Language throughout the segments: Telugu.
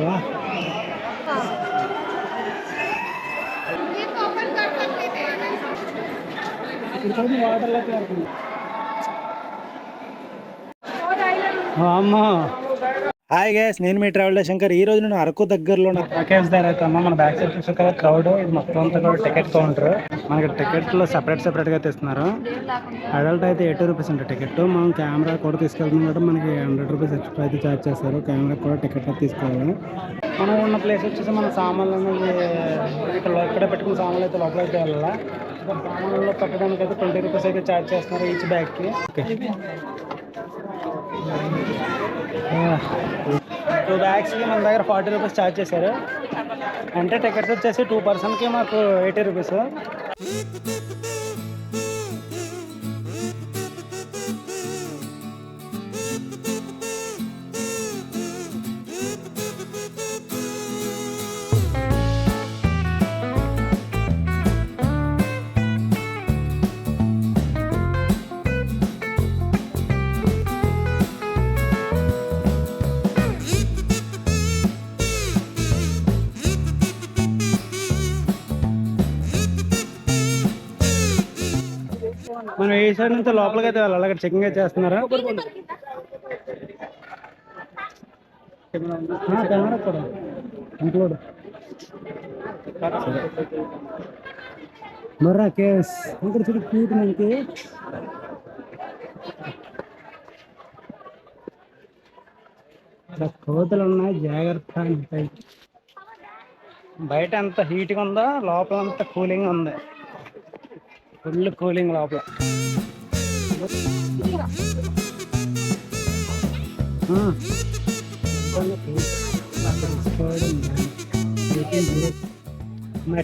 वाह वाटर అమ్మా. హాయ్ గైస్, నేను మీ ట్రావెల్ శంకర్. ఈ రోజు నేను అరకు దగ్గరలో ప్యాకేజ్ దగ్గర అవుతామా. మన బ్యాక్ సైడ్ చూసే కదా క్రౌడ్, ఇది మొత్తం అంతా కూడా టికెట్ కౌంటర్. మనకి టికెట్లో సపరేట్ గా తీస్తున్నారు. అడల్ట్ అయితే 80 రూపీస్ ఉంటుంది టికెట్. మనం కెమెరా కూడా తీసుకెళ్తున్నాం కాబట్టి మనకి 100 రూపీస్ ఎక్స్ట్రా అయితే ఛార్జ్ చేస్తారు. కెమెరా కూడా టికెట్ తీసుకోవాలి. మనం ఉన్న ప్లేస్ వచ్చేసి మన సామాన్లు అనేది ఇక్కడ పెట్టుకున్న సామాన్లు అయితే లోపలికి వెళ్ళాలి. సామాన్లలో పెట్టడానికి అయితే 20 రూపీస్ అయితే ఛార్జ్ చేస్తున్నారు ఈచ్ బ్యాగ్కి. ఓకే, 2 బ్యాగ్స్కి మన దగ్గర 40 రూపీస్ ఛార్జ్ చేశారు. అంటే టికెట్స్ వచ్చేసి 2 పర్సన్కి మాకు 80 రూపీస్. మనం ఏ సైడ్ నుంచి లోపలికి అయితే వెళ్ళాలి. అక్కడ చెకింగ్ అయితే చేస్తున్నారా? కెమెరా కూడా ఇంక్లూడ్. మర్రా కేస్ ఇక్కడ చూడు, క్యూట్ మనకి. కోతలు ఉన్నాయి, జాగ్రత్త. బయట ఎంత హీట్గా ఉందో లోపల అంత కూలింగ్ ఉంది. ఫుల్ కూలింగ్ లోపల.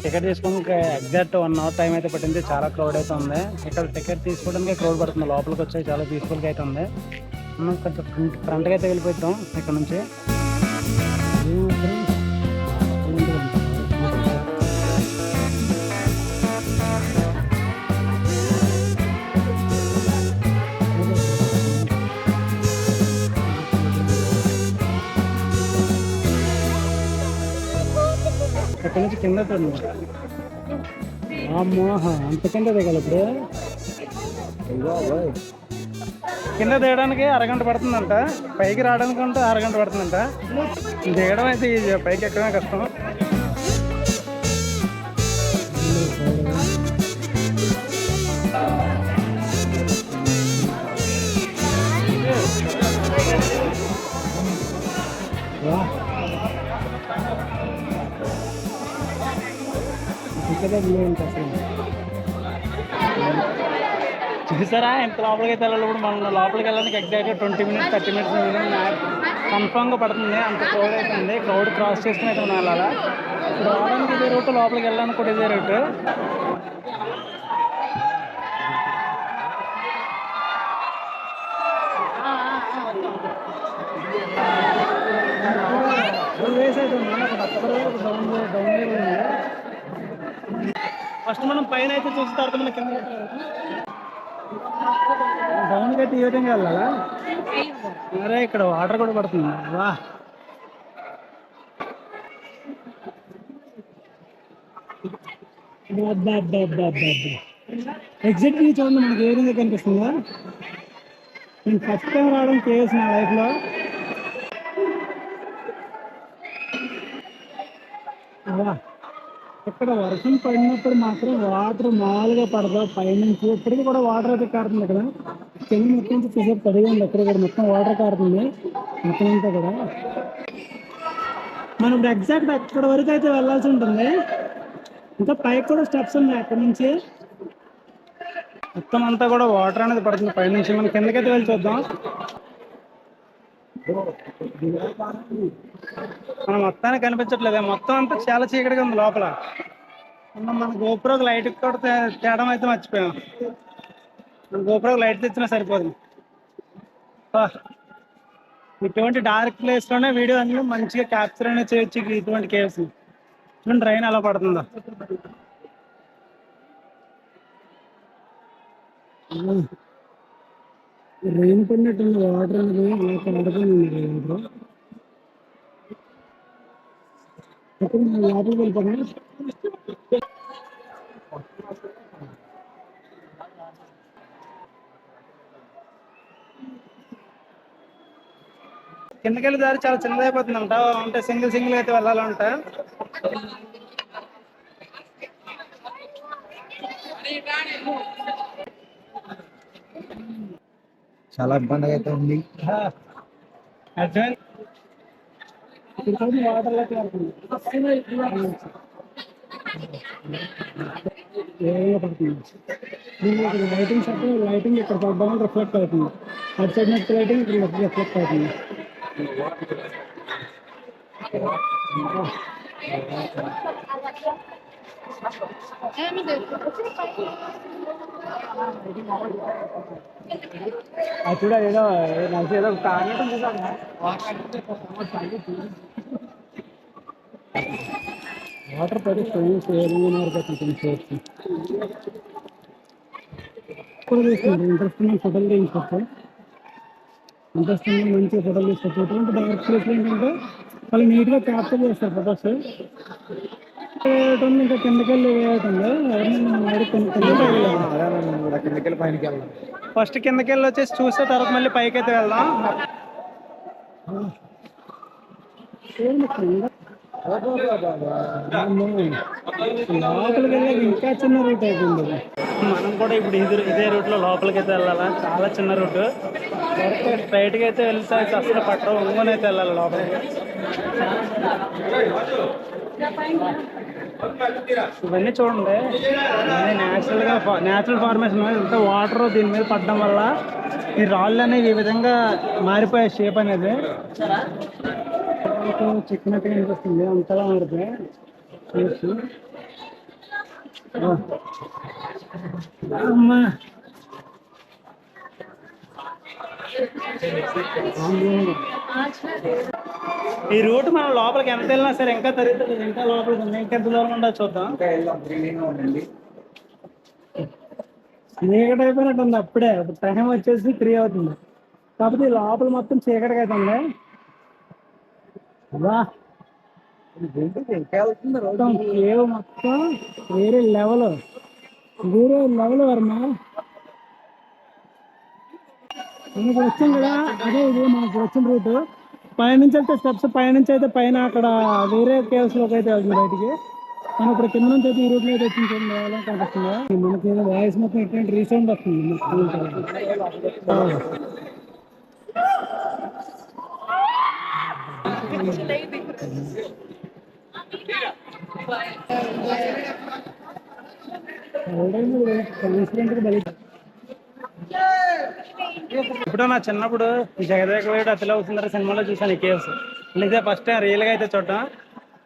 టికెట్ తీసుకోవడానికి ఎగ్జాక్ట్ 1 అవర్ టైం అయితే పట్టింది. చాలా క్రౌడ్ అయితే ఉంది ఇక్కడ. టికెట్ తీసుకోవడానికి క్రౌడ్ పడుతుంది. లోపలికి వచ్చి చాలా పీస్ఫుల్గా అయితే ఉంది. మనం కొంచెం ఫ్రంట్గా అయితే వెళ్ళిపోతాం ఇక్కడ నుంచి. అక్కడి నుంచి కింద అమ్మోహ అంతకంటే దిగాలి. ఇప్పుడు కింద దిగడానికి అరగంట పడుతుందంట, పైకి రావడానికి అంటే అరగంట పడుతుందంట. దిగడం అయితే పైకి ఎక్కడమే కష్టం. చూసారా ఎంత లోపలికి అయితే వెళ్ళాలి. ఇప్పుడు మనం లోపలికి వెళ్ళడానికి ఎగ్జాక్ట్గా 20 మినిట్స్ 30 మినిట్స్ కన్ఫామ్గా పడుతుంది. అంత క్రౌడ్ అయితే ఉంది. క్రౌడ్ క్రాస్ చేసుకుని అయితే మనం వెళ్ళాలా. ఇప్పుడు రావడానికి ఇదే రూట్, లోపలికి వెళ్ళడానికి కూడా ఇదే రూట్. ఫస్ట్ మనం పైన అయితే చూసిన తర్వాత మన కింద డౌన్కి అయితే ఈ విధంగా వెళ్ళాలా. అరే ఇక్కడ వాటర్ కూడా పడుతుంది. వా, ఎగ్జిట్ చూడండి మనకి ఏ విధంగా కనిపిస్తుందా. నేను ఫస్ట్ టైం రావడం కేఎస్ నా లైఫ్లో. ఇక్కడ వర్షం పడినప్పుడు మాత్రం వాటర్ మామూలుగా పడదు. పైనుంచి ఇప్పటికీ కూడా వాటర్ అయితే కారుతుంది. ఇక్కడ కింద మొత్తం చూసేపు తడిగా ఉంది. అక్కడ కూడా మొత్తం వాటర్ కారుతుంది మొత్తం అంతా కూడా. మనం ఇప్పుడు ఎగ్జాక్ట్ అక్కడ వరకు అయితే వెళ్ళాల్సి ఉంటుంది. ఇంకా పైకి కూడా స్టెప్స్ ఉన్నాయి. అక్కడ నుంచి మొత్తం అంతా కూడా వాటర్ అనేది పడుతుంది పైనుంచి. మనం కిందకైతే వెళ్ళి చూద్దాం. మనం మొత్తానికి కనిపించట్లేదు. మొత్తం అంతా చాలా చీకటిగా ఉంది లోపల. మన గోపురకు లైట్ కూడా తేడం అయితే మర్చిపోయాం. మన గోపురకు లైట్ తెచ్చినా సరిపోదు. ఇటువంటి డార్క్ ప్లేస్లోనే వీడియో అన్ని మంచిగా క్యాప్చర్ అనేది చేయొచ్చు. ఇటువంటి కేవ్స్ చూడండి, రైన్ ఎలా పడుతుందో. రెయిన్ పడినట్టుంది వాటర్ అనేది అలా పడుతుంది. లోపలికి వెళ్ళిపోయినా కిందకెళ్ళి దారి చాలా చిన్నదైపోతుందంట, అంటే సింగిల్ సింగిల్ అయితే వెళ్ళాలంట. చాలా ఇబ్బంది అయితే ఉంది. వాటర్ లైటింగ్ షాప్ లైటింగ్ ఇక్కడ పడ్డానికి రిఫ్లెక్ట్ అవుతుంది, అటు సైడ్ నెక్స్ట్ లైటింగ్ ఇక్కడ రిఫ్లెక్ట్ అవుతుంది. అది చూడ ఏదో నాకు ఏదో కారణం చూసాను. వాటర్ పడి ఫ్రెండ్స్ ఇంట్రెస్టింగ్ ఫోటోలు తీసుకోవచ్చు. ఇంట్రెస్టింగ్ మంచి ఫోటోలు తీసుకోవచ్చు. ఎటువంటి డార్క్ ప్లేస్ ఏంటంటే వాళ్ళు నీట్గా క్యాప్చర్ చేస్తారు ఫొటోస్. ఇంకా కిందకెళ్ళి వేయటండి ఫస్ట్ కిందకెళ్ళి వచ్చేసి చూస్తే తర్వాత మళ్ళీ పైకి అయితే వెళ్దాం. లోపలికి వెళ్ళాక ఇంకా చిన్న రూట్ అయిపోయింది. మనం కూడా ఇప్పుడు ఇదే రూట్ లో లోపలికి అయితే వెళ్ళాలా, చాలా చిన్న రూట్. స్ట్రైట్ గా అయితే వెళ్తే అసలు పట్టరు, ఒంగోని అయితే వెళ్ళాలి లోపలికి. ఇవన్నీ చూడండి, న్యాచురల్ ఫార్మేషన్. ఇంత వాటర్ దీని మీద పడడం వల్ల ఈ రాళ్ళు అనేవి ఈ విధంగా మారిపోయే షేప్ అనేది చిక్కినట్టుగా అనిపిస్తుంది. అంతలా మారిపోయి అమ్మా ఈ రూట్ మనం లోపలికి ఎంత వెళ్ళినా సరే ఇంకా తరుగుతుంది, ఇంకా లోపలికి ఉంది. ఇంకా ఎంత దూరం ఉండదు చూద్దాం. చీకటి అయిపోయినట్టు ఉంది అప్పుడే. టైం వచ్చేసి 3 అవుతుంది, కాకపోతే లోపల మొత్తం చీకటిగా అవుతుంది. మొత్తం వేరే లెవెల్ వర్మ. మనకు వచ్చింది కదా, అదే ఇది మనకు వచ్చిన రూట్. పైనుంచి వెళ్తే స్టెప్స్, పైనుంచి అయితే పైన అక్కడ వేరే కేవ్స్ లోకి అయితే వెళ్తుంది బయటికి. మనం ఇప్పుడు కింద నుంచి అయితే ఈ రూట్ లో అయితే వచ్చింది కనిపిస్తుంది. మనకి ఏదో వాయిస్ మొత్తం ఎటువంటి రీసౌండ్ వస్తుంది. ఇప్పుడు నా చిన్నప్పుడు ఈ జగదేక అతలు అవుతుందని సినిమాలో చూసాను ఈ కేవ్స్. ఇదే ఫస్ట్ టైం రియల్ గా అయితే చూడటం,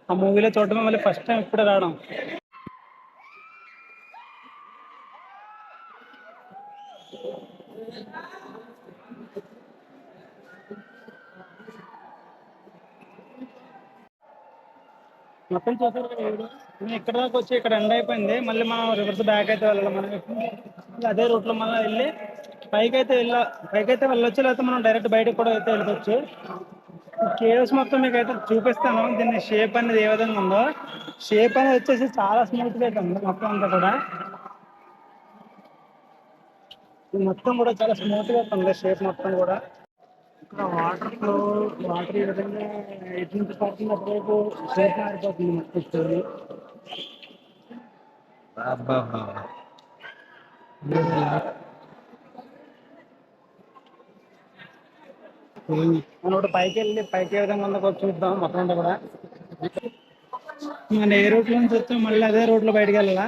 ఆ మూవీలో చూడటం మళ్ళీ ఫస్ట్ టైం ఇప్పుడే రావడం. మొత్తం చూసారు కదా, ఇక్కడ దాకా వచ్చి ఇక్కడ ఎండ్ అయిపోయింది. మళ్ళీ మనం రివర్స్ బ్యాక్ అయితే వెళ్ళాలి. మనం అదే రూట్ లో మళ్ళీ వెళ్ళి పైకైతే వెళ్ళొచ్చు, లేకపోతే మనం డైరెక్ట్ బయటకు కూడా అయితే వెళ్ళవచ్చు. కేవ్స్ మొత్తం మీకు అయితే చూపిస్తాను. దీన్ని షేప్ అనేది ఏ విధంగా ఉందో. షేప్ అనేది వచ్చేసి చాలా స్మూత్ గా అయితే ఉంది మొత్తం అంతా కూడా. మొత్తం కూడా చాలా స్మూత్ గా ఉంది షేప్ మొత్తం కూడా. ఇక్కడ వాటర్ ఈ విధంగా ఎటు నుంచి పడుతుంది, అటువైపు షేప్ మారిపోతుంది మొత్తం స్టోరీ. మనం ఇప్పుడు పైకి ఏ విధంగా ఉందో చూద్దాం మొత్తం అంతా కూడా. మన ఏ రూట్ నుంచి వచ్చాం మళ్ళీ అదే రూట్ లో బయటకు వెళ్ళాలా.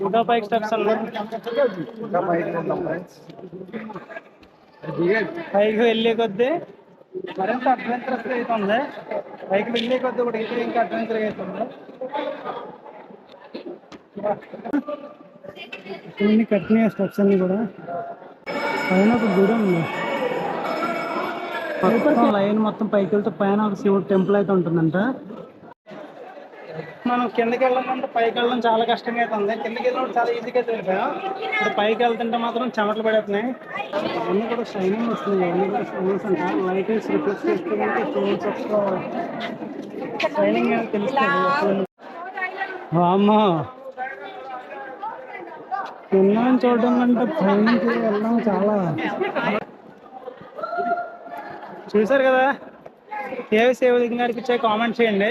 ఇంకా పైకి స్టెప్స్ పైకి వెళ్ళే కొద్దీ మరింత అడ్వెంచరస్ అవుతుంది. పైకి వెళ్ళే కొద్దీ కూడా ఇంకా అడ్వెంచర్ అవుతుంది. ఇవన్నీ కట్టిన స్టెప్స్ అన్ని కూడా. పైన ఒక గుడి ఉంది, మొత్తం లైన్ మొత్తం పైకి వెళ్తే పైన ఒక శివుడు టెంపుల్ అయితే ఉంటుందంట. మనం కిందకి వెళ్ళాలంటే పైకి వెళ్ళడం చాలా కష్టంగా అయితే ఉంది. కిందకి వెళ్ళినప్పుడు చాలా ఈజీగా వెళ్ళిపోయాం. ఇప్పుడు పైకి వెళ్తుంటే మాత్రం చెమటలు పడుతున్నాయి. అన్నీ కూడా షైనింగ్ వస్తున్నాయి. అన్నీ కూడా స్టోన్స్ అంట. లైట్ వేసి రిఫ్లెక్ట్ చేసుకుంటే స్టోన్స్ షైనింగ్ అనేది తెలుస్తుంది. అమ్మా కింద చూడడం అంటే పైకి వెళ్ళడం చాలా. చూసారు కదా, సేవింగ్ గారికి ఇచ్చే కామెంట్ చేయండి.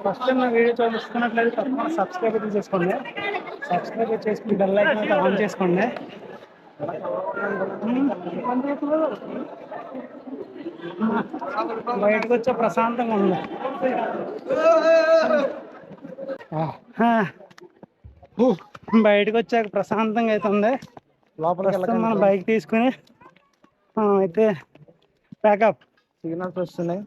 ఫస్ట్ టైం నా వీడియో చూస్తున్నట్లయితే తప్పకుండా సబ్స్క్రైబ్ అయితే చేసుకోండి. సబ్స్క్రైబ్ చేసుకుని బెల్ ఐకాన్ అయితే ఆన్ చేసుకోండి. బయటకు వచ్చే ప్రశాంతంగా ఉంది. బయటకు వచ్చాక ప్రశాంతంగా అయితే ఉంది. లోపలికి మనం బైక్ తీసుకుని అయితే ప్యాకప్ సిగ్నల్స్ వస్తున్నాయి.